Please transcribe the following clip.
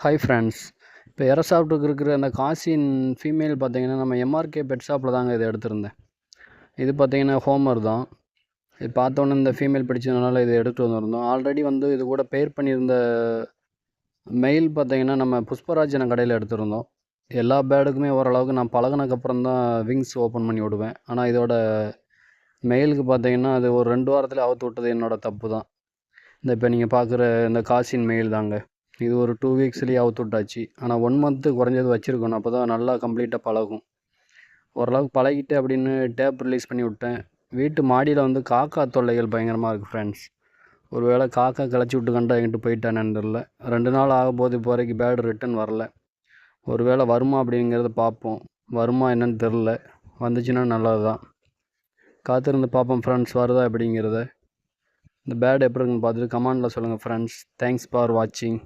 Hi friends. இப்போ எரசாப்ட்டுக்கு இருக்கிற அந்த காசின் ஃபீமேல் பார்த்தீங்கன்னா, நம்ம எம்ஆர்கே பெட் ஷாப்பில் தாங்க இதை எடுத்திருந்தேன். இது பார்த்தீங்கன்னா ஹோமர் தான். இது பார்த்தோன்னே இந்த ஃபீமேல் பிடிச்சதுனால இதை எடுத்துகிட்டு வந்திருந்தோம். ஆல்ரெடி இது கூட பெயர் பண்ணியிருந்த மெயில் பார்த்தீங்கன்னா, நம்ம புஷ்பராஜன கடையில் எடுத்திருந்தோம். எல்லா பேர்டுக்குமே ஓரளவுக்கு நான் பழகுனதுக்கப்புறம் தான் விங்ஸ் ஓப்பன் பண்ணி விடுவேன். ஆனால் இதோட மெயிலுக்கு பார்த்தீங்கன்னா, அது ஒரு 2 வாரத்தில் அவுத்து விட்டது என்னோடய தப்பு தான். இப்போ நீங்கள் பார்க்குற இந்த காசின் மெயில் தாங்க. இது ஒரு 2 வீக்ஸ்லேயே அவுத்து விட்டாச்சு. ஆனால் 1 மந்த்து குறைஞ்சது வச்சுருக்கணும். அப்போ தான் நல்லா கம்ப்ளீட்டாக பழகும். ஓரளவுக்கு பழகிட்டு அப்படின்னு டேப் ரிலீஸ் பண்ணி விட்டேன். வீட்டு மாடியில் காக்கா தொல்லைகள் பயங்கரமாக இருக்குது ஃப்ரெண்ட்ஸ். ஒரு வேளை காக்கா கிளச்சி விட்டு கண்டா எங்கிட்டு போயிட்டானேன்னு தெரில. 2 நாள் ஆகப்போது இப்போ வரைக்கும் பேர்டு ரிட்டன் வரல. ஒரு வேளை வருமா அப்படிங்கிறத பார்ப்போம். வருமா என்னன்னு தெரில. வந்துச்சுன்னா நல்லது தான். காத்திருந்து பார்ப்போம் ஃப்ரெண்ட்ஸ், வருதா அப்படிங்கிறத. இந்த பேர்டு எப்படி இருக்குன்னு பார்த்துட்டு கமெண்டில் சொல்லுங்கள் ஃப்ரெண்ட்ஸ். தேங்க்ஸ் ஃபார் வாட்சிங்.